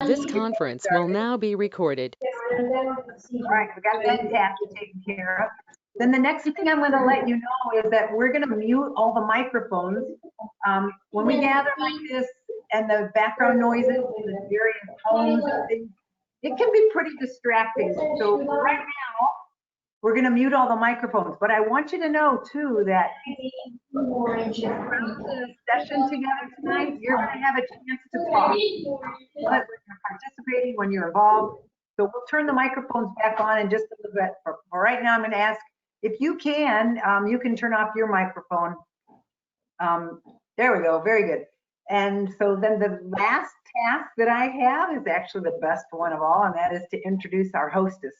This conference will now be recorded. All right, we got that task taken care of. Then the next thing I'm going to let you know is that we're going to mute all the microphones. When we gather like this and the background noises and the various tones and things, it can be pretty distracting. So right now, we're going to mute all the microphones. But I want you to know too that throughout the session together tonight, you're going to have a chance to talk. When you're participating, when you're involved. So we'll turn the microphones back on in just a little bit. For right now, I'm going to ask if you can turn off your microphone. There we go. Very good. And so then the last task that I have is actually the best one of all, and that is to introduce our hostess.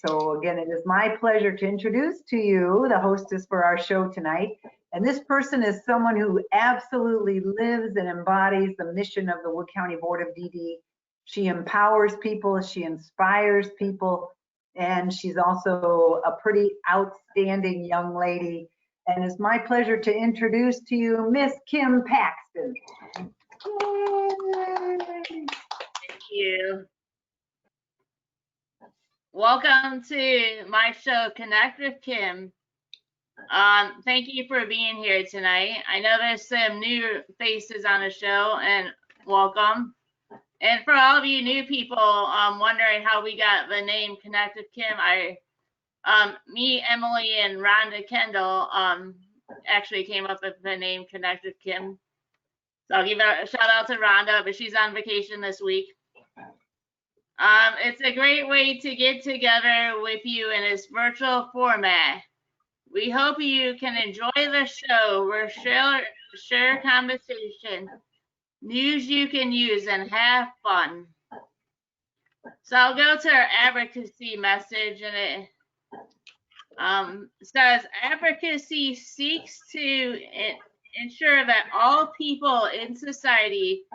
So again, it is my pleasure to introduce to you the hostess for our show tonight. And this person is someone who absolutely lives and embodies the mission of the Wood County Board of DD. She empowers people, she inspires people, and she's also a pretty outstanding young lady. And it's my pleasure to introduce to you Miss Kim Paxton. Thank you. Welcome to my show, Connect with Kim. Thank you for being here tonight. I know there's some new faces on the show, and welcome. And for all of you new people wondering how we got the name Connect with Kim, me, Emily, and Rhonda Kendall actually came up with the name Connect with Kim. So I'll give a shout out to Rhonda, but she's on vacation this week. It's a great way to get together with you in this virtual format. We hope you can enjoy the show. We'll share conversation, news you can use, and have fun. So I'll go to our advocacy message, and it says advocacy seeks to ensure that all people in society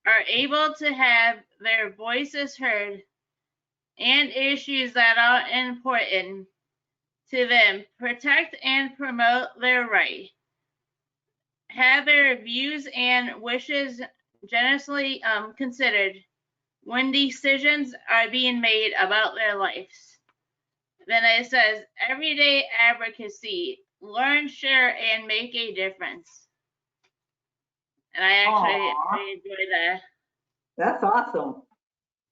are able to have their voices heard and issues that are important to them, protect and promote their right, have their views and wishes generously considered when decisions are being made about their lives. Then it says, everyday advocacy, learn, share, and make a difference. And I actually really enjoy that. That's awesome.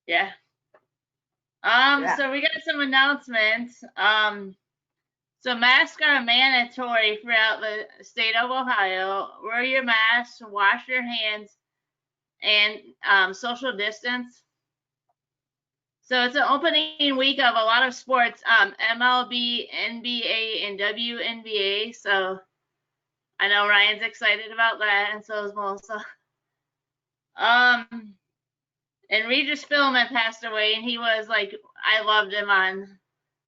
Yeah. So we got some announcements. So masks are mandatory throughout the state of Ohio. Wear your mask, wash your hands, and social distance. So it's an opening week of a lot of sports, MLB, NBA, and WNBA. So I know Ryan's excited about that, and so is Melissa. And Regis Philbin passed away, and he was like, I loved him on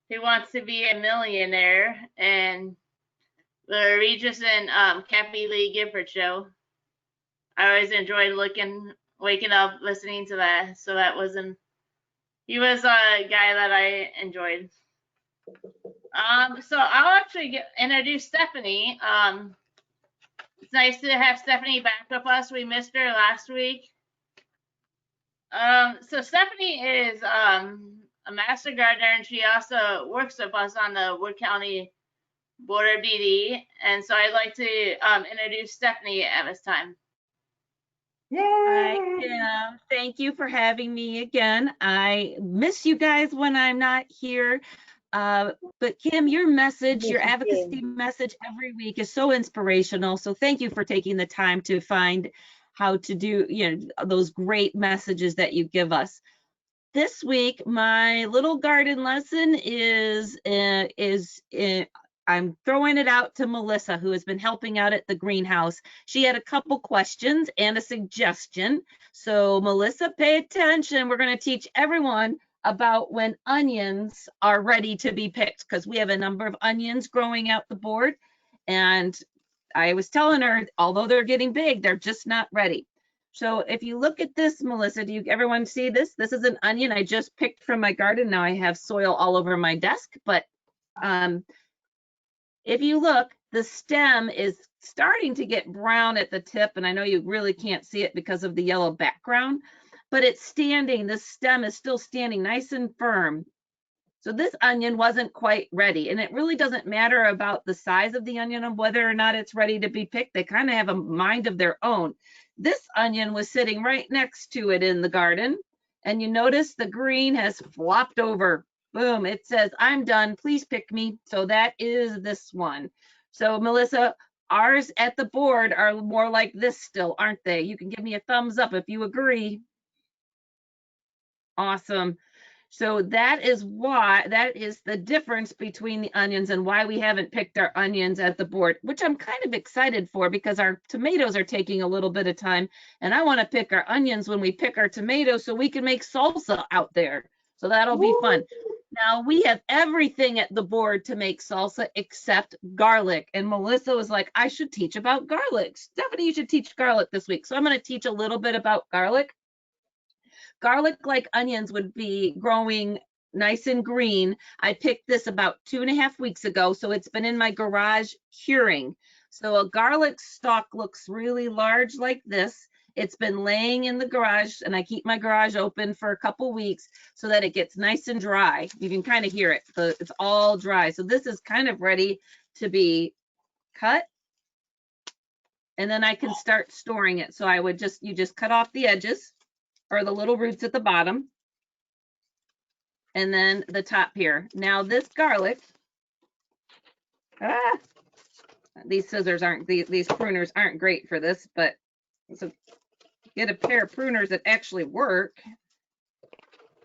Who Wants to Be a Millionaire and the Regis and Kathy Lee Gifford show. I always enjoyed waking up, listening to that. So that wasn't. He was a guy that I enjoyed. So I'll actually introduce Stephanie. It's nice to have Stephanie back with us. We missed her last week. So Stephanie is a master gardener, and she also works with us on the Wood County Board of DD. And so I'd like to introduce Stephanie at this time. Yay! Hi, Kim. Thank you for having me again. I miss you guys when I'm not here. But Kim, your message, your advocacy message every week is so inspirational. So thank you for taking the time to find how to do, those great messages that you give us. This week, my little garden lesson is I'm throwing it out to Melissa, who has been helping out at the greenhouse. She had a couple questions and a suggestion. So Melissa, pay attention. We're going to teach everyone about when onions are ready to be picked, because we have a number of onions growing out the board. And I was telling her, although they're getting big, they're just not ready. So if you look at this, Melissa, everyone see this? This is an onion I just picked from my garden. Now I have soil all over my desk, but if you look, the stem is starting to get brown at the tip, and I know you really can't see it because of the yellow background. but it's standing. The stem is still standing nice and firm. So this onion wasn't quite ready, and it really doesn't matter about the size of the onion and whether or not it's ready to be picked. They kind of have a mind of their own. This onion was sitting right next to it in the garden, and you notice the green has flopped over. Boom, it says, I'm done, please pick me. So that is this one. So Melissa, ours at the board are more like this still, aren't they? You can give me a thumbs up if you agree. Awesome. So that is the difference between the onions and why we haven't picked our onions at the board, which I'm kind of excited for because our tomatoes are taking a little bit of time, and I want to pick our onions when we pick our tomatoes so we can make salsa out there. So that'll be fun. Now we have everything at the board to make salsa except garlic. And Melissa was like, I should teach about garlic. Stephanie, you should teach garlic this week. So I'm going to teach a little bit about garlic. Garlic, like onions, would be growing nice and green. I picked this about 2.5 weeks ago, so it's been in my garage curing. So a garlic stalk looks really large like this. It's been laying in the garage, and I keep my garage open for a couple weeks so that it gets nice and dry. You can kind of hear it. It's all dry. So this is kind of ready to be cut, and then I can start storing it. So you just cut off the edges, or the little roots at the bottom, and then the top here. Now this garlic, these scissors aren't, these pruners aren't great for this, but so get a pair of pruners that actually work.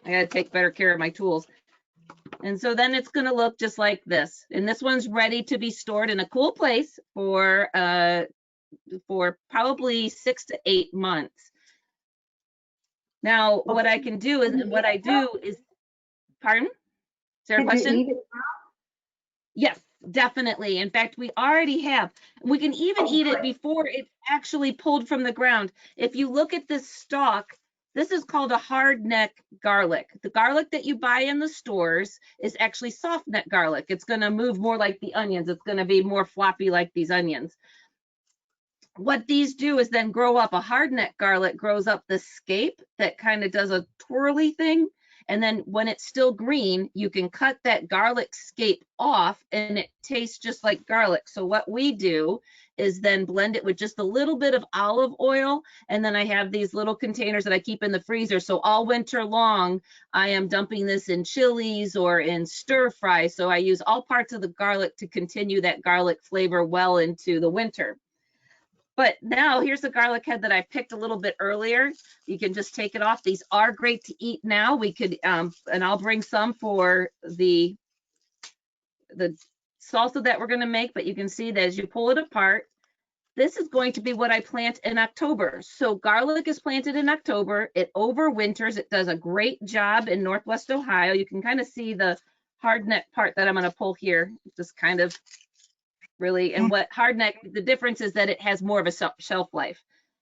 I gotta take better care of my tools. And so then it's gonna look just like this. And this one's ready to be stored in a cool place for probably 6 to 8 months. Now, what I can do is, pardon? Is there a question? Could you eat it? Yes, definitely. In fact, we already have. We can even eat it before it's actually pulled from the ground. If you look at this stalk, this is called a hard neck garlic. The garlic that you buy in the stores is actually soft neck garlic. It's going to move more like the onions. It's going to be more floppy like these onions. What these do is then grow up. A hard neck garlic grows up the scape that kind of does a twirly thing. And then when it's still green, you can cut that garlic scape off and it tastes just like garlic. So what we do is then blend it with just a little bit of olive oil. And then I have these little containers that I keep in the freezer. So all winter long, I am dumping this in chilies or in stir fry. So I use all parts of the garlic to continue that garlic flavor well into the winter. But now here's the garlic head that I picked a little bit earlier. You can just take it off. These are great to eat now. We could, and I'll bring some for the salsa that we're gonna make, but you can see that as you pull it apart, this is going to be what I plant in October. So garlic is planted in October. It overwinters. It does a great job in Northwest Ohio. You can kind of see the hard neck part that I'm gonna pull here. Just kind of really, and what hard neck, the difference is that it has more of a shelf life.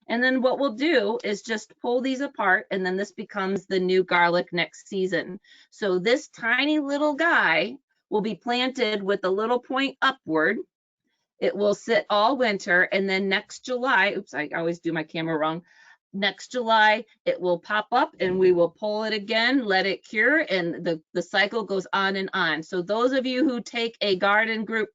And then what we'll do is just pull these apart, and then this becomes the new garlic next season. So this tiny little guy will be planted with a little point upward. It will sit all winter, and then next July, oops, I always do my camera wrong. Next July, it will pop up and we will pull it again, let it cure, and the cycle goes on and on. So those of you who take a garden group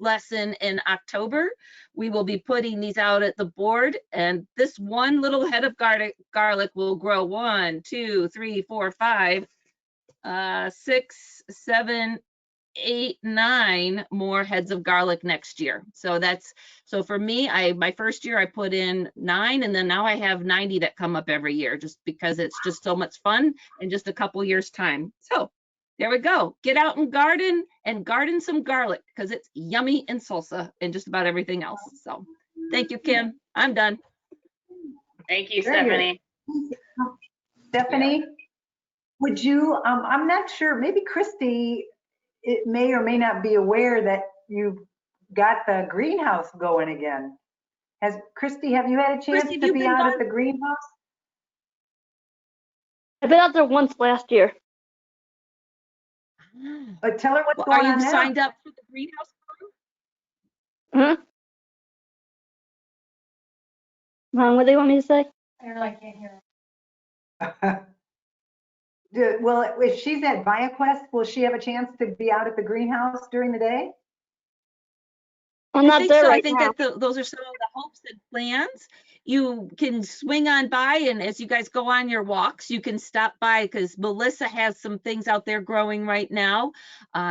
lesson in October, we will be putting these out at the board, and this one little head of garlic will grow 1, 2, 3, 4, 5, 6, 7, 8, 9 more heads of garlic next year. So for me, my first year I put in 9, and then now I have 90 that come up every year, just because it's just so much fun in just a couple years time. So there we go. Get out and garden some garlic, because it's yummy in salsa and just about everything else. So thank you, Kim. I'm done. Thank you, Stephanie. Stephanie, would you, I'm not sure, maybe Christy, it may or may not be aware that you've got the greenhouse going again. Christy, have you had a chance Christy, to be out at the greenhouse? I've been out there once last year. But tell her what's Well, going are on you now. signed up for the greenhouse? What do you want me to say? I can't hear. Well, if she's at ViaQuest, will she have a chance to be out at the greenhouse during the day? I'm I not think there so. I right think now. that those are some of the hopes and plans. You can swing on by, and as you guys go on your walks, you can stop by because Melissa has some things out there growing right now.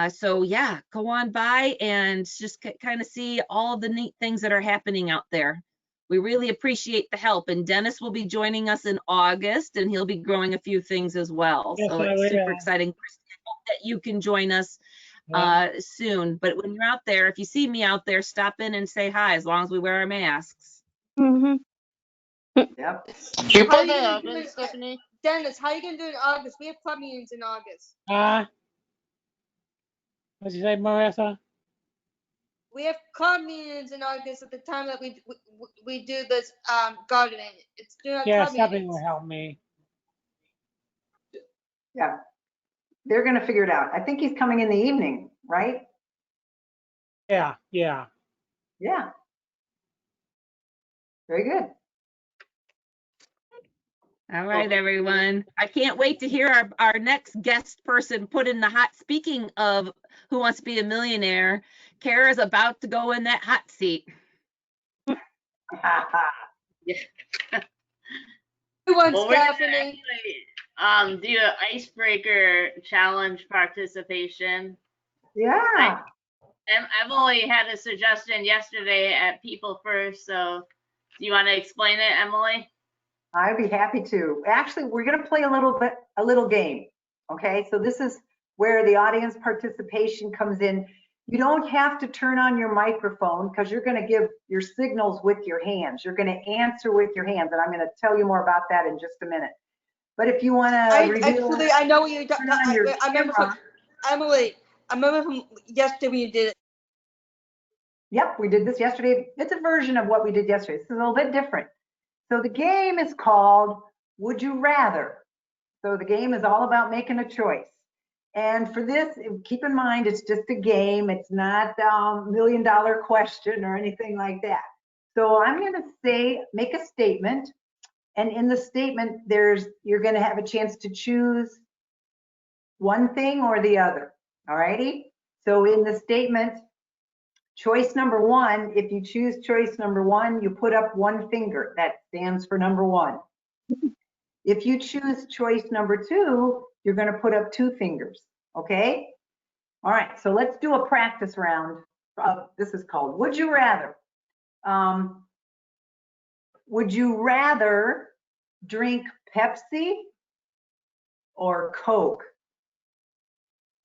So yeah, go on by and just kind of see all the neat things that are happening out there. We really appreciate the help, and Dennis will be joining us in August, and he'll be growing a few things as well. Yes, So I it's super will. exciting. Christy, I hope that you can join us Yeah. soon. But when you're out there, if you see me out there, stop in and say hi, as long as we wear our masks. Mm-hmm. Yep. Keep How on you that gonna oven, do it, Stephanie. Dennis? How you gonna do it in August? We have club meetings in August. What'd you say, Marissa? We have club meetings in August at the time that we do this gardening. It's during our Yeah, club something meetings. will help me. Yeah. They're going to figure it out. I think he's coming in the evening, right? Yeah. Yeah. Very good. All right, everyone. I can't wait to hear our next guest person put in the hot. Speaking of Who Wants to Be a Millionaire, Kara's about to go in that hot seat. Who wants Well, we're gonna Stephanie? actually do an icebreaker challenge participation. Yeah. Emily had a suggestion yesterday at People First, so do you want to explain it, Emily? I'd be happy to. Actually, we're going to play a little game. Okay. So this is where the audience participation comes in. You don't have to turn on your microphone because you're going to give your signals with your hands. You're going to answer with your hands. And I'm going to tell you more about that in just a minute. But if you want to reveal, I know what you're talking turn on your I remember camera. Emily. I remember from yesterday when you did it. Yep, we did this yesterday. It's a version of what we did yesterday. It's a little bit different. So the game is called Would You Rather? So the game is all about making a choice. And for this, keep in mind, it's just a game. It's not a $1 million question or anything like that. So I'm going to make a statement. And in the statement, you're going to have a chance to choose one thing or the other. All righty. So in the statement, choice number one, if you choose choice number one, you put up one finger. That stands for number one. If you choose choice number two, you're going to put up two fingers. Okay? All right, so let's do a practice round. This is called Would You Rather. Would you rather drink Pepsi or Coke?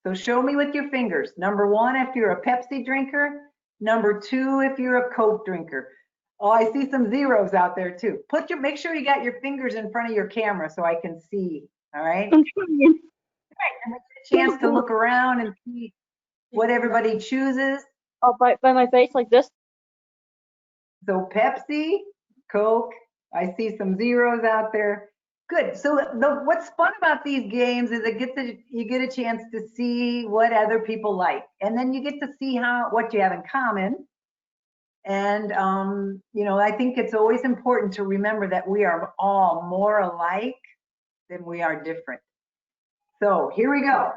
So show me with your fingers. Number one, if you're a Pepsi drinker. Number two, if you're a Coke drinker. Oh, I see some zeros out there too. Make sure you got your fingers in front of your camera so I can see. All right. I'm trying. Right, and we get a chance to look around and see what everybody chooses. Oh, by my face like this. So Pepsi, Coke, I see some zeros out there. Good. So what's fun about these games is you get a chance to see what other people like, and then you get to see what you have in common. And I think it's always important to remember that we are all more alike than we are different. So here we go.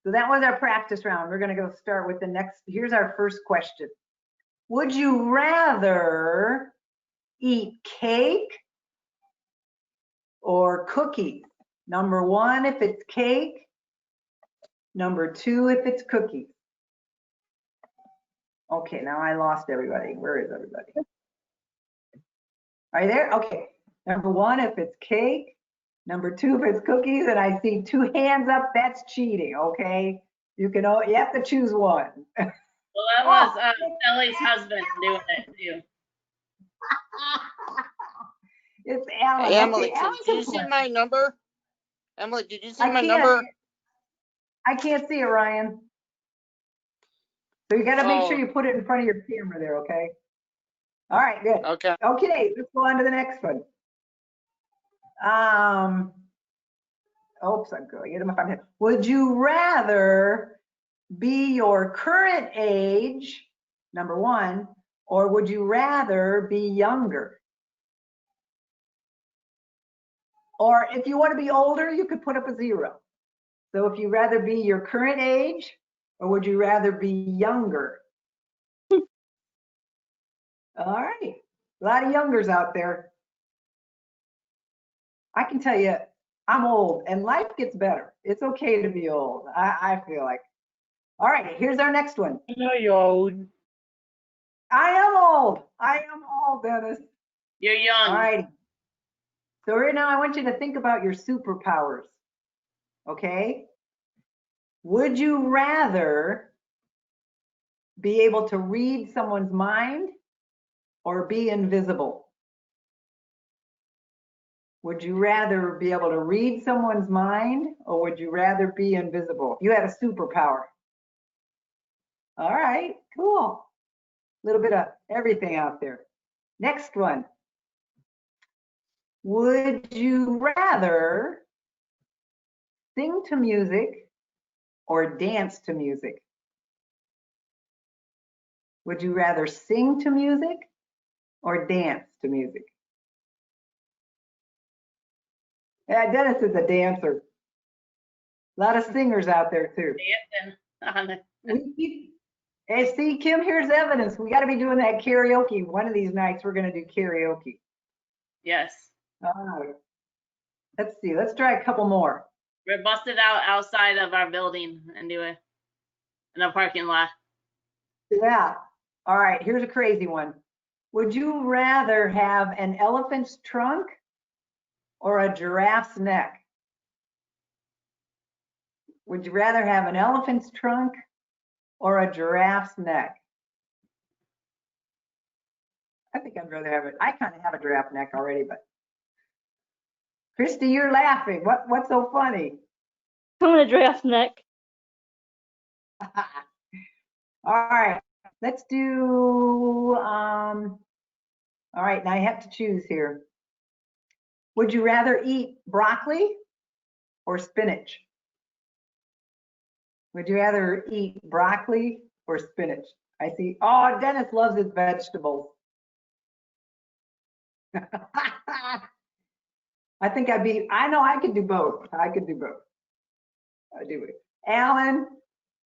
So that was our practice round. We're going to go start with the next. Here's our first question. Would you rather eat cake or cookies? Number one, if it's cake. Number two, if it's cookies. Okay, now I lost everybody. Where is everybody? Are you there? Okay. Number one, if it's cake. Number two, if it's cookies. And I see two hands up. That's cheating. Okay. You have to choose one. Well, that was Ellie's husband doing it too. It's Alan. Hey, Emily, Okay, Alan did you can see play. my number? Emily, did you see I my can't. number? I can't see it, Ryan. So you got to make sure Oh. you put it in front of your camera there, okay? All right, good. Okay. Okay, let's go on to the next one. Oops, I'm going to get him if I'm here. Would you rather be your current age, number one, or would you rather be younger? Or if you want to be older, you could put up a 0. So if you rather be your current age, or would you rather be younger? All right, a lot of youngers out there. I can tell you, I'm old and life gets better. It's okay to be old, I feel like. All right, here's our next one. I know you're old. I am old. I am old, Dennis. You're young. All right. So right now I want you to think about your superpowers. Okay? Would you rather be able to read someone's mind or be invisible? Would you rather be able to read someone's mind or would you rather be invisible? You had a superpower. All right, cool. A little bit of everything out there. Next one. Would you rather sing to music or dance to music? Would you rather sing to music or dance to music? Yeah, Dennis is a dancer. A lot of singers out there too. Hey, see, Kim, here's evidence. We got to be doing that karaoke. One of these nights we're going to do karaoke. Yes. All right. Let's see. Let's try a couple more. We're busted out outside of our building and do it in a parking lot. Yeah. All right. Here's a crazy one. Would you rather have an elephant's trunk or a giraffe's neck? Would you rather have an elephant's trunk or a giraffe's neck? I think I'd rather have it. I kind of have a giraffe neck already, but Christy, you're laughing. What's so funny? I'm a giraffe's neck. All right, let's do, all right, now I have to choose here. Would you rather eat broccoli or spinach? Would you rather eat broccoli or spinach? I see, oh, Dennis loves his vegetables. I think I know I could do both. I could do both. I do it. Alan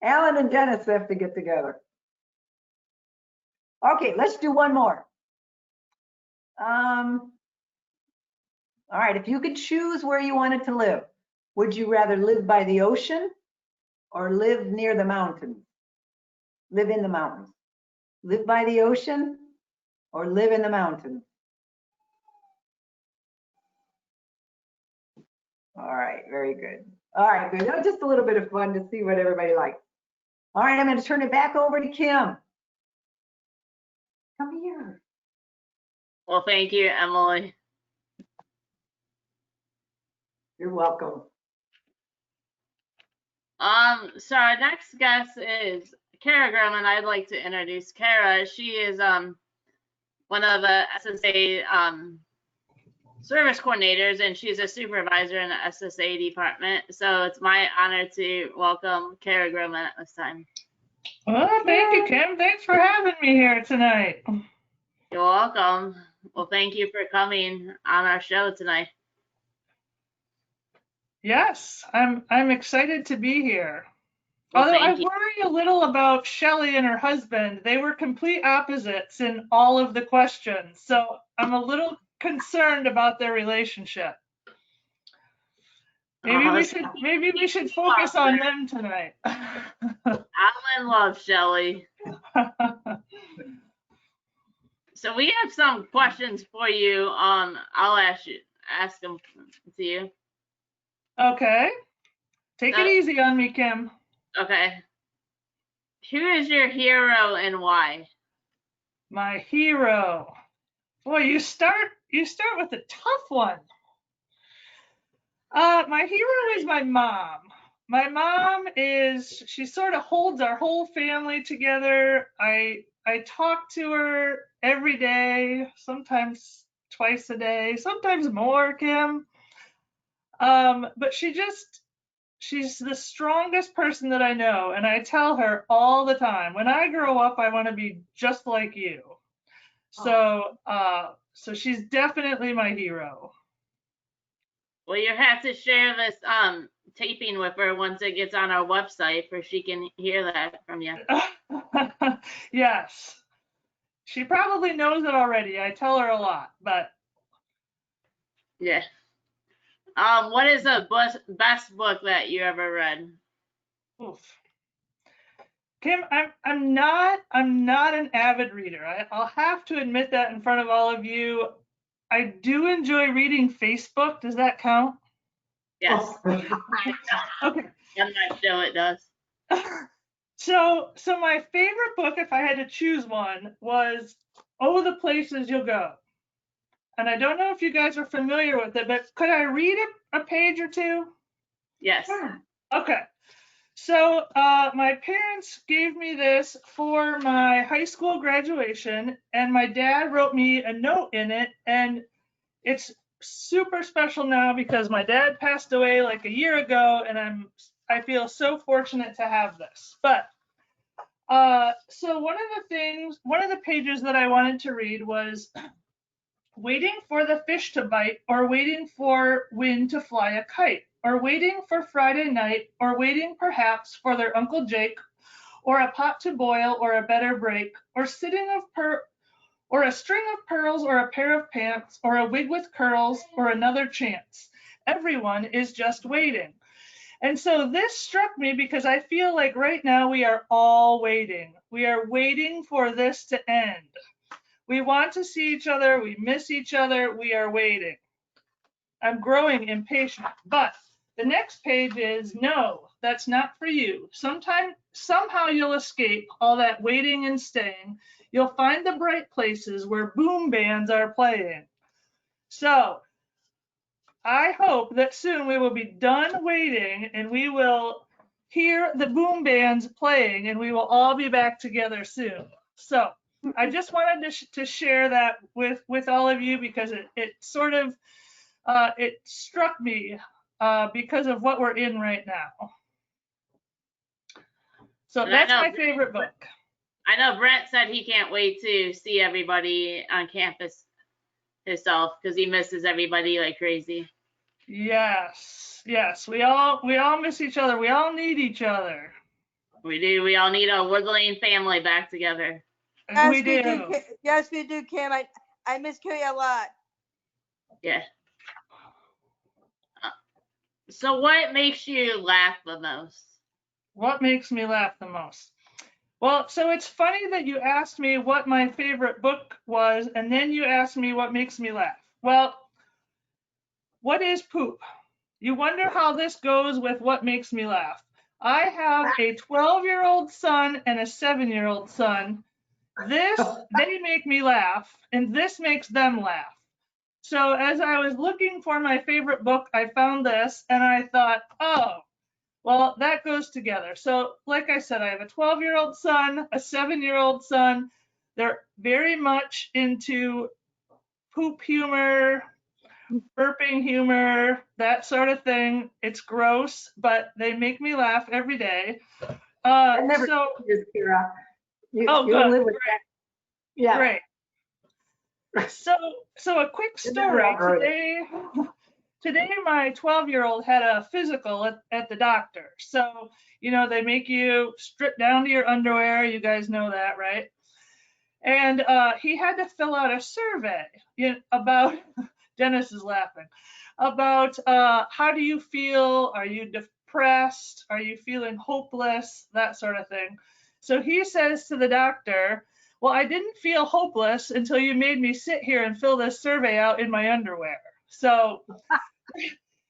and Dennis have to get together. Okay, let's do one more. All right, if you could choose where you wanted to live, would you rather live by the ocean or live near the mountains? Live in the mountains. Live by the ocean or live in the mountains? All right, very good. All right, good. That was just a little bit of fun to see what everybody likes. All right, I'm going to turn it back over to Kim. Come here. Well, thank you, Emily. You're welcome. So our next guest is Cara Groman. I'd like to introduce Cara. She is one of the SSA service coordinators, and she's a supervisor in the SSA department. So it's my honor to welcome Cara Groman at this time. Well, thank you, Kim. Thanks for having me here tonight. You're welcome. Well, thank you for coming on our show tonight. Yes, I'm excited to be here. Well, Although I thank you. worry a little about Shelley and her husband. They were complete opposites in all of the questions, so I'm a little concerned about their relationship. Maybe we should focus on them tonight. Alan loves Shelley. So we have some questions for you. I'll ask them to you. Okay. Take it easy on me, Kim. Okay. Who is your hero and why? My hero. Boy, you start with a tough one. My hero is my mom. My mom she sort of holds our whole family together. I talk to her every day, sometimes twice a day, sometimes more, Kim. But she's the strongest person that I know, and I tell her all the time, when I grow up, I want to be just like you. So, so she's definitely my hero. Well, you have to share this taping with her once it gets on our website, for she can hear that from you. Yes. She probably knows it already. I tell her a lot, but Yeah. What is the best book that you ever read? oof. Kim, I'm not an avid reader. I'll have to admit that in front of all of you. I do enjoy reading Facebook. Does that count? Yes. Okay. I'm not sure it does. So my favorite book, if I had to choose one, was Oh, the Places You'll Go. And I don't know if you guys are familiar with it, but could I read a page or two? Yes. Okay. So my parents gave me this for my high school graduation, and my dad wrote me a note in it, and it's super special now because my dad passed away like a year ago, and I feel so fortunate to have this. But so one of the pages that I wanted to read was waiting for the fish to bite, or waiting for wind to fly a kite, or waiting for Friday night, or waiting perhaps for their Uncle Jake, or a pot to boil, or a better break, or or a string of pearls, or a pair of pants, or a wig with curls, or another chance. Everyone is just waiting. And so this struck me because I feel like right now we are all waiting. We are waiting for this to end. We want to see each other. We miss each other. We are waiting. I'm growing impatient. But the next page is no, that's not for you. Somehow you'll escape all that waiting and staying. You'll find the bright places where boom bands are playing. So I hope that soon we will be done waiting and we will hear the boom bands playing and we will all be back together soon. So I just wanted to share that with all of you because it sort of it struck me because of what we're in right now. So And that's my favorite book. I know Brent said he can't wait to see everybody on campus himself because he misses everybody like crazy. Yes, yes, we all miss each other. We all need each other. We do. We all need a Woodlane family back together. We do. Yes, we do, Kim. I miss Carrie a lot. Yeah. So what makes you laugh the most? What makes me laugh the most? Well, so it's funny that you asked me what my favorite book was, and then you asked me what makes me laugh. Well, what is poop? You wonder how this goes with what makes me laugh. I have a 12-year-old son and a 7-year-old son. They make me laugh, and this makes them laugh. So as I was looking for my favorite book, I found this, and I thought, oh, well, that goes together. So like I said, I have a 12-year-old son, a 7-year-old son. They're very much into poop humor, burping humor, that sort of thing. It's gross, but they make me laugh every day. That never So, changes, Kira. You good, live with that. Yeah. great. So a quick story. Today my 12-year-old had a physical at the doctor. So, they make you strip down to your underwear. You guys know that, right? And he had to fill out a survey about, Dennis is laughing, about how do you feel? Are you depressed? Are you feeling hopeless? That sort of thing. So he says to the doctor, well, I didn't feel hopeless until you made me sit here and fill this survey out in my underwear. So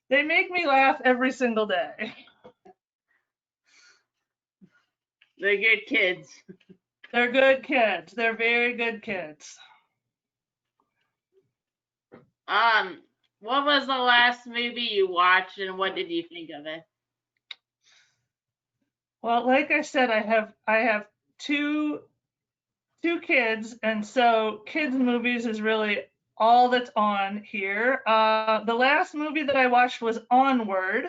they make me laugh every single day. They're good kids. They're good kids. They're very good kids. What was the last movie you watched and what did you think of it? Well, like I said, I have two kids, and so kids movies is really all that's on here. The last movie that I watched was Onward.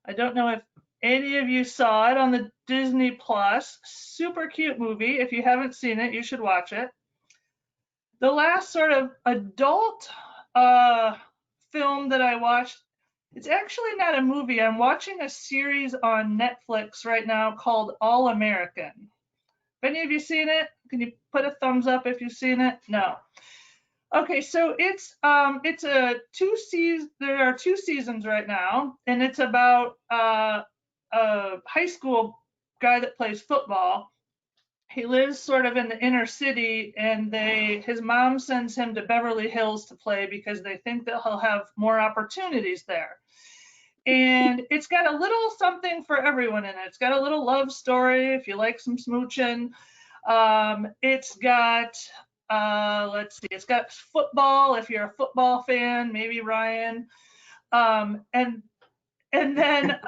I don't know if any of you saw it on the Disney Plus. Super cute movie. If you haven't seen it, you should watch it. The last sort of adult film that I watched It's actually not a movie. I'm watching a series on Netflix right now called All American. Have any of you seen it? Can you put a thumbs up if you've seen it? No. Okay, so it's a there are 2 seasons right now, and it's about a high school guy that plays football. He lives sort of in the inner city, and his mom sends him to Beverly Hills to play because they think that he'll have more opportunities there. And it's got a little something for everyone in it. It's got a little love story if you like some smooching. It's got, let's see, it's got football if you're a football fan, maybe Ryan. And then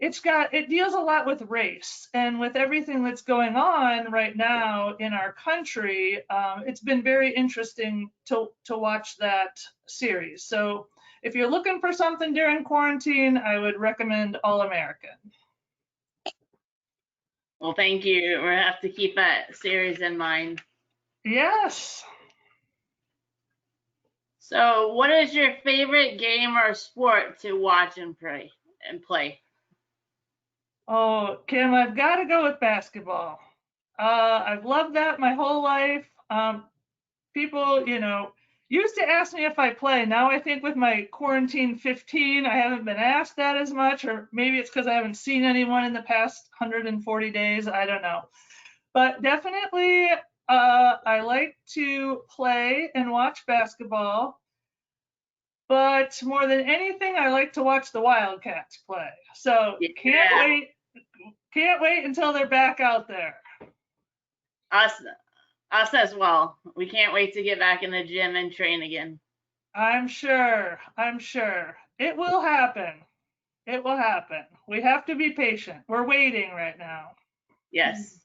it deals a lot with race, and with everything that's going on right now in our country, it's been very interesting to watch that series. So if you're looking for something during quarantine, I would recommend All American. Well, thank you. We'll have to keep that series in mind. Yes. So, what is your favorite game or sport to watch and play? Oh, Kim, I've got to go with basketball. I've loved that my whole life. People, used to ask me if I play. Now I think with my quarantine 15, I haven't been asked that as much, or maybe it's because I haven't seen anyone in the past 140 days. I don't know. But definitely, I like to play and watch basketball. But more than anything, I like to watch the Wildcats play. So Yeah. can't wait until they're back out there. Us as well. We can't wait to get back in the gym and train again. I'm sure. It will happen. It will happen. We have to be patient. We're waiting right now. Yes.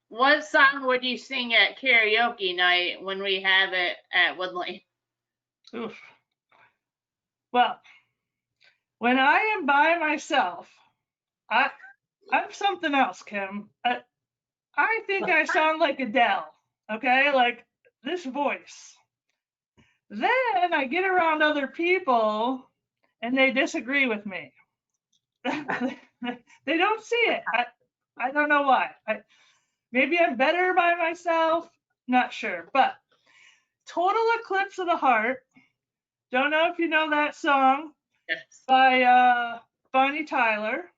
What song would you sing at karaoke night when we have it at Woodlane? Oof. Well, when I am by myself, I'm something else, Kim. I think I sound like Adele, okay? Like this voice. Then I get around other people and they disagree with me. They don't see it. I don't know why. Maybe I'm better by myself, not sure. But Total Eclipse of the Heart. Don't know if you know that song. Yes. By Bonnie Tyler.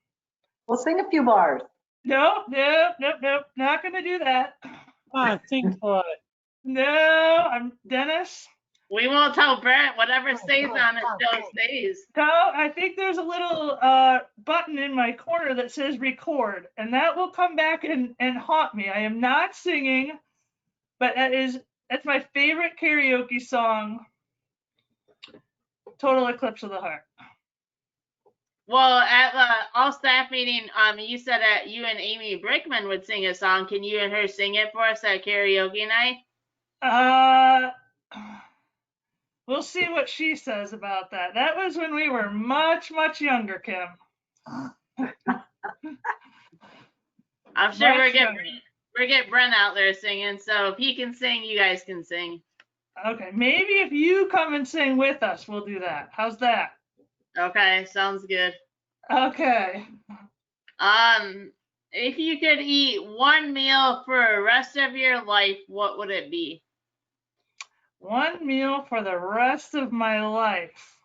We'll sing a few bars. Nope. Not gonna do that. Come on, sing for it. No, I'm Dennis. We won't tell Brett. Whatever stays on it still stays. No, I think there's a little button in my corner that says record, and that will come back and haunt me. I am not singing, but that's my favorite karaoke song. Total Eclipse of the Heart. Well, at the all staff meeting, you said that you and Amy Brickman would sing a song. Can you and her sing it for us at karaoke night? We'll see what she says about that. That was when we were much, much younger, Kim. I'm sure we'll get Brent out there singing. So if he can sing, you guys can sing. Okay, maybe if you come and sing with us, we'll do that. How's that? Okay, sounds good. Okay. If you could eat one meal for the rest of your life, what would it be? One meal for the rest of my life.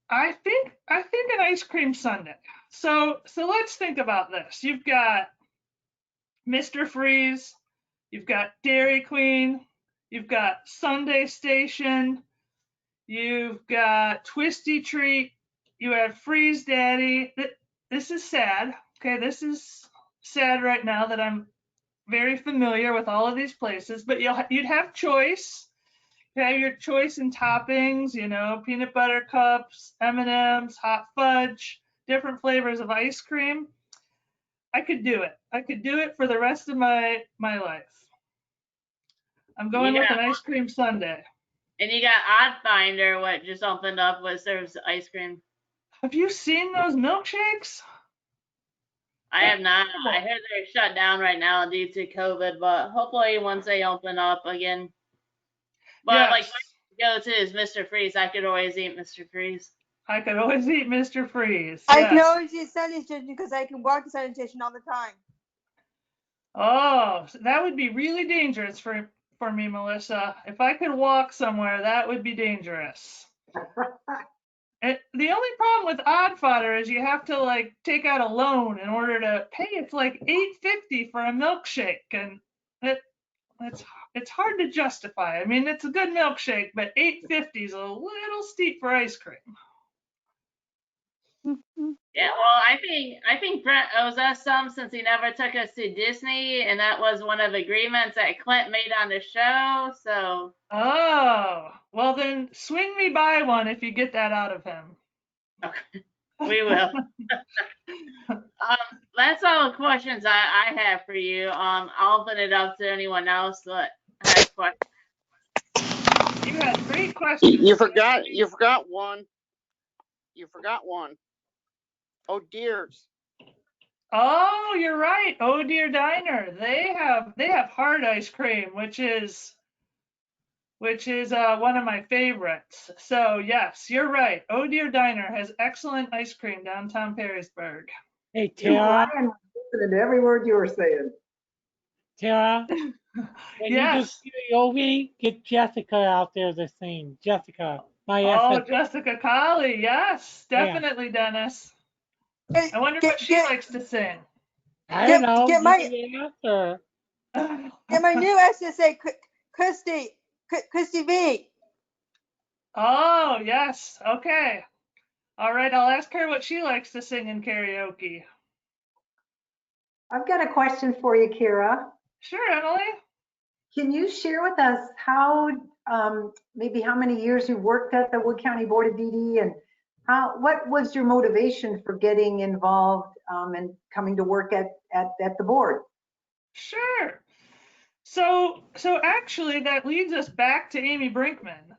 I think an ice cream sundae. So let's think about this. You've got Mr. Freeze, you've got Dairy Queen, you've got Sundae Station, you've got Twisty Treat, you have Freeze Daddy. This is sad. Okay, this is sad right now that I'm very familiar with all of these places, but you'd have choice. You have your choice in toppings, peanut butter cups, M&Ms, hot fudge, different flavors of ice cream. I could do it. I could do it for the rest of my life. I'm going with an ice cream sundae. And you got Odd Finder, what just opened up, what serves ice cream. Have you seen those milkshakes? I have not. I heard they're shut down right now due to COVID, but hopefully once they open up again. But like, Yes. go to is Mr. Freeze. I could always eat Mr. Freeze. I could always eat Mr. Freeze. I can Yes. always use sanitation because I can walk to sanitation all the time. Oh, that would be really dangerous for me, Melissa. If I could walk somewhere, that would be dangerous. The only problem with Odd Fodder is you have to like take out a loan in order to pay. It's like $8.50 for a milkshake, and it's hard to justify. I mean, it's a good milkshake, but $8.50 is a little steep for ice cream. Yeah, well, I think Brent owes us some since he never took us to Disney, and that was one of the agreements that Clint made on the show. So. Oh, well then swing me by one if you get that out of him. Okay, we will. That's all the questions I have for you. I'll open it up to anyone else that has questions. You had great questions. You forgot one. You forgot one. Oh dears. Oh, you're right. Oh Dear Diner. They have hard ice cream, which is one of my favorites. So yes, you're right. Oh Dear Diner has excellent ice cream downtown Perrysburg. Hey, Tara, Ryan was listening to every word you were saying. Tara, when you Yes. do karaoke, get Jessica out there to sing. Jessica, my Oh, SS. Jessica Colley. Yes, Yeah. definitely, Dennis. Hey, I wonder what she likes to sing. I don't know. get Give my me the answer. get my new SSA, Christy V. Oh, yes. Okay. All right. I'll ask her what she likes to sing in karaoke. I've got a question for you, Kira. Sure, Emily. Can you share with us how, maybe how many years you worked at the Wood County Board of DD, and what was your motivation for getting involved and coming to work at the board? Sure. So actually that leads us back to Amy Brinkman.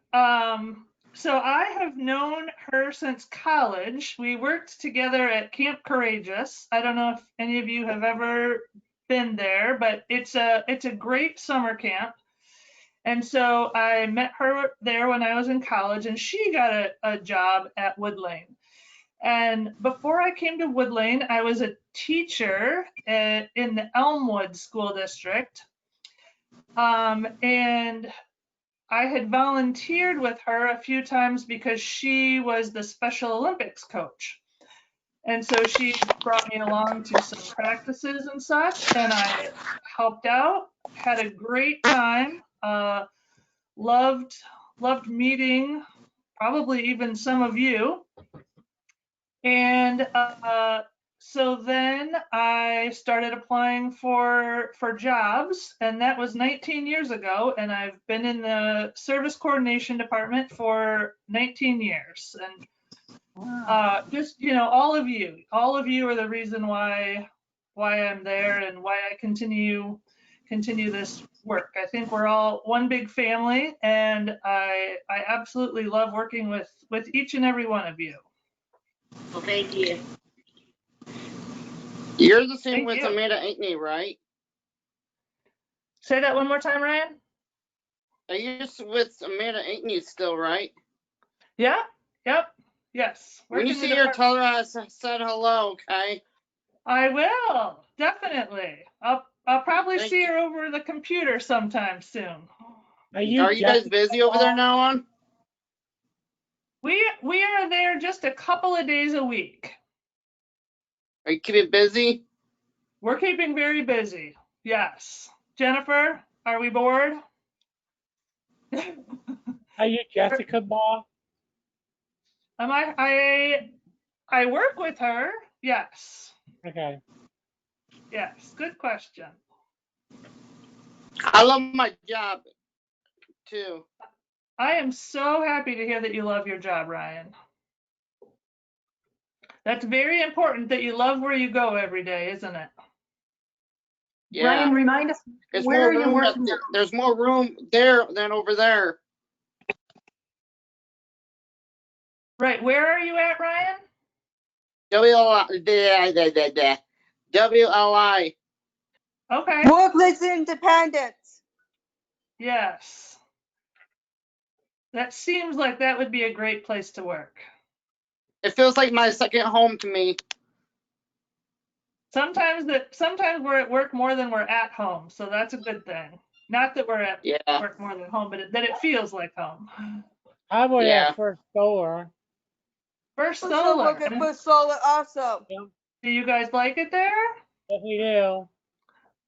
So I have known her since college. We worked together at Camp Courageous. I don't know if any of you have ever been there, but it's a great summer camp. And so I met her there when I was in college, and she got a job at Wood Lane. And before I came to Wood Lane, I was a teacher in the Elmwood School District. And I had volunteered with her a few times because she was the Special Olympics coach. And so she brought me along to some practices and such, and I helped out, had a great time, loved meeting probably even some of you. And so then I started applying for jobs, and that was 19 years ago, and I've been in the service coordination department for 19 years. And just, all of you are the reason why I'm there and why I continue this work. I think we're all one big family, and I absolutely love working with each and every one of you. Well, thank you. You're the same Thank with you. Amanda Ankney, right? Say that one more time, Ryan. Are you with Amanda Ankney still, right? Yeah. Yep. Yes. When you see her, tell her I said hello, okay? I will, definitely. I'll probably Thank see you. her over the computer sometime soon. Are you guys busy over there now on? We are there just a couple of days a week. Are you keeping busy? We're keeping very busy. Yes. Jennifer, are we bored? Are you Jessica Ball? Am I work with her. Yes. Okay. Yes. Good question. I love my job too. I am so happy to hear that you love your job, Ryan. That's very important that you love where you go every day, isn't it? Yeah. Ryan, remind us, There's where more are you room working? there's more room there than over there. Right. Where are you at, Ryan? WLI. Okay. Workplace independence. Yes. That seems like that would be a great place to work. It feels like my second home to me. Sometimes we're at work more than we're at home, so that's a good thing. Not that we're at Yeah. work more than home, but that it feels like home. I work Yeah. at First Solar. First We still Solar. work at First Solar also. Do you guys like it there? Yes, we do.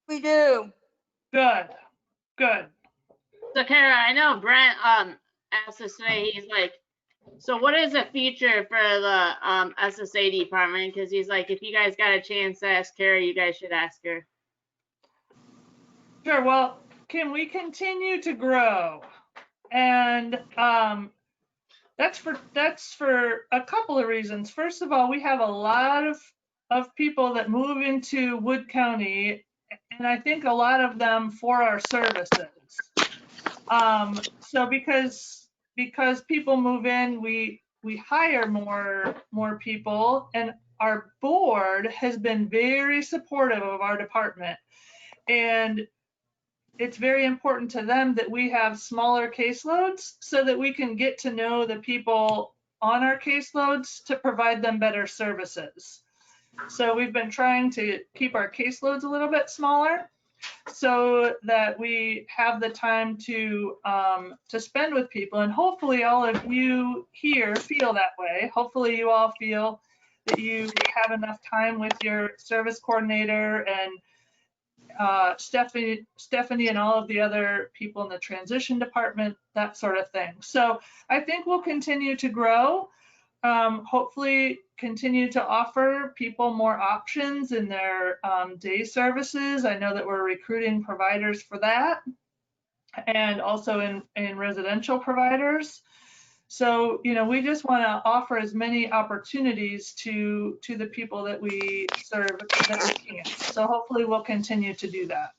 We do. Good. Good. So Kara, I know Brent asked us today, he's like, so what is a feature for the SSA department? Because he's like, if you guys got a chance to ask Kara, you guys should ask her. Sure. Well, can we continue to grow? And that's for a couple of reasons. First of all, we have a lot of people that move into Wood County, and I think a lot of them for our services. So because people move in, we hire more people, and our board has been very supportive of our department. And it's very important to them that we have smaller caseloads so that we can get to know the people on our caseloads to provide them better services. So we've been trying to keep our caseloads a little bit smaller so that we have the time to spend with people. And hopefully all of you here feel that way. Hopefully you all feel that you have enough time with your service coordinator and Stephanie and all of the other people in the transition department, that sort of thing. So I think we'll continue to grow, hopefully continue to offer people more options in their day services. I know that we're recruiting providers for that, and also in residential providers. So, we just want to offer as many opportunities to the people that we serve that we can. So hopefully we'll continue to do that.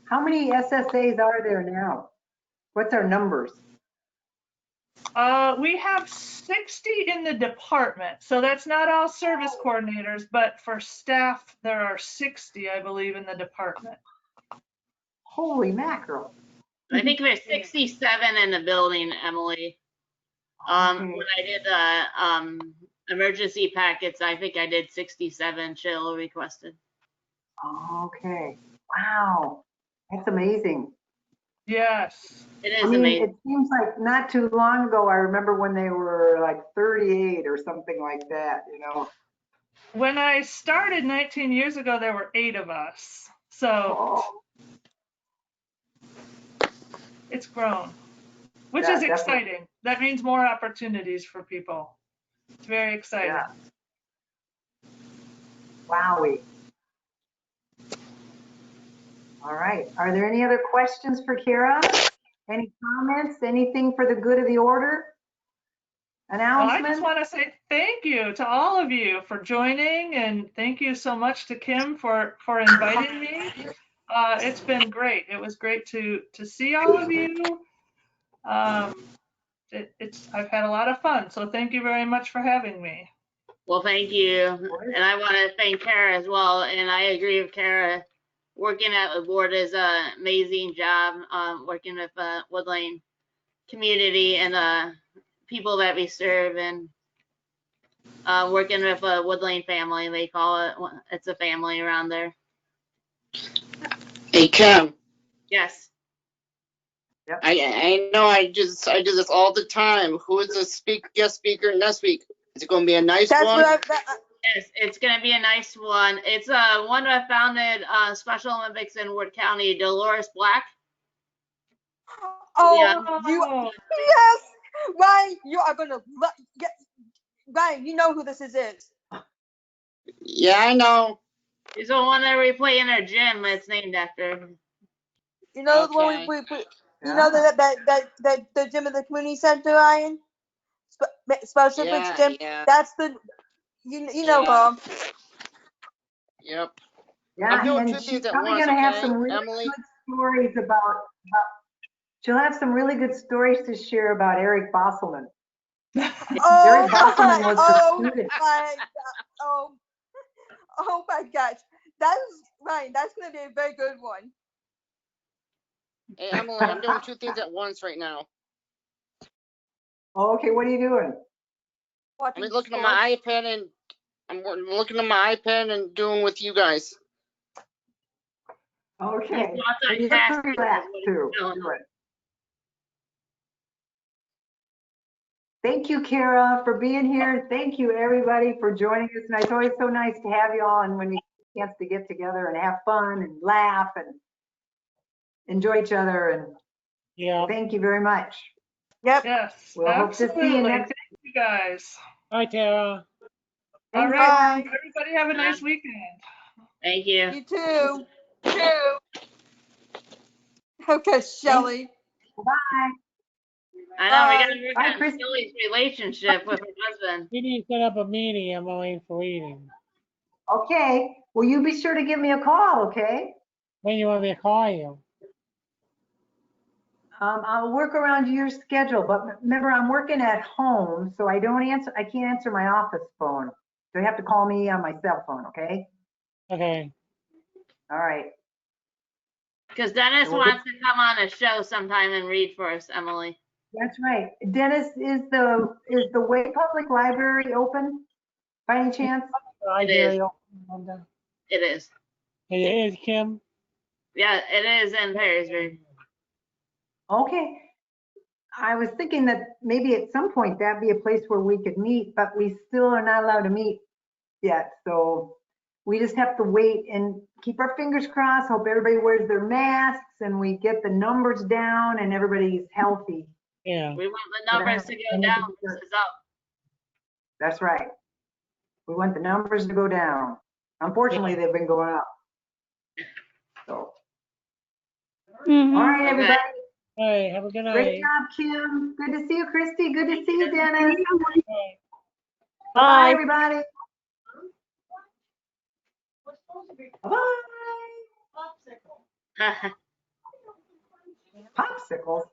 How many SSAs are there now? What's our numbers? We have 60 in the department. So that's not all service coordinators, but for staff, there are 60, I believe, in the department. Holy mackerel. I think there's 67 in the building, Emily. Okay. When I did the emergency packets, I think I did 67 Sheila requested. Okay. Wow. That's amazing. Yes. It I is mean, amazing. it seems like not too long ago, I remember when they were like 38 or something like that, When I started 19 years ago, there were 8 of us. So Oh, it's grown, which yeah, is definitely. exciting. That means more opportunities for people. It's very exciting. Yeah. Wowie. All right. Are there any other questions for Kara? Any comments? Anything for the good of the order? Well, I just Announcement? want to say thank you to all of you for joining, and thank you so much to Kim for inviting me. It's been great. It was great to see all of you. I've had a lot of fun, so thank you very much for having me. Well, thank you. And I want to thank Kara as well. And I agree with Kara. Working at the board is an amazing job, working with Wood Lane community and people that we serve, and working with a Wood Lane family, they call it. It's a family around there. Hey, Kim. Yes. Yep. I know I do this all the time. Who is the guest speaker next week? Is it going to be a nice That's one? what Yes, it's going to be a nice one. It's one that founded Special Olympics in Wood County, Dolores Black. Oh, yes, Ryan, you are gonna Ryan, you know who this is. Yeah, I know. It's the one that we play in our gym that's named after. You know the one Okay. we you Yeah. know that the gym at the community center, Ryan? Special Olympics Yeah, gym. yeah. That's the you know Yeah. her. Yep. Yeah, I'm doing and 2 she's things at probably once, going to have okay, some really Emily? good stories she'll have some really good stories to share about Eric Bosselman. Oh Eric Bosselman was the oh student. my God. Oh, Oh my gosh. That's right. That's gonna be a very good one. Hey, Emily, I'm doing two things at once right now. Okay, what are you doing? Watching I'm looking at sports. my iPad and I'm looking at my iPad and doing with you guys. Okay. He's Well, you have to multitasking, is relax what he's too. telling Do us. it. Thank you, Kara, for being here. Thank you, everybody, for joining us. And it's always so nice to have you all and when we get a chance to get together and have fun and laugh and enjoy each other. And Yeah. thank you very much. Yep. Yes, We'll hope to see you absolutely. next. Thank you guys. Hi, Tara. All Thanks, right. bye. Everybody have a nice weekend. Thank you. You too. Okay, Shelley. Bye. I know, we Bye. gotta work Bye, on Chris. Shelley's relationship with her husband. We need to set up a meeting, Emily, for eating. Okay. Will you be sure to give me a call, okay? When you want me to call you? I'll work around your schedule, but remember, I'm working at home, so I can't answer my office phone. So you have to call me on my cell phone, okay? Okay. All right. Because Dennis Well, wants to come on a show sometime and read for us, Emily. That's right. Dennis, is the Way Public Library open by any chance? Library is. open Monday. It is. It is, Kim. Yeah, it is in Perrysburg. Okay. I was thinking that maybe at some point that'd be a place where we could meet, but we still are not allowed to meet yet. So we just have to wait and keep our fingers crossed, hope everybody wears their masks and we get the numbers down and everybody's healthy. Yeah. We want the numbers to go down. This is up. That's right. We want the numbers to go down. Unfortunately, they've been going up. So, Mhm. all right, Okay. everybody. Hey, have a good night. Great job, Kim. Good to see you, Christy. Good to see you, Dennis. Bye. Bye, Bye. everybody. Bye. Popsicles.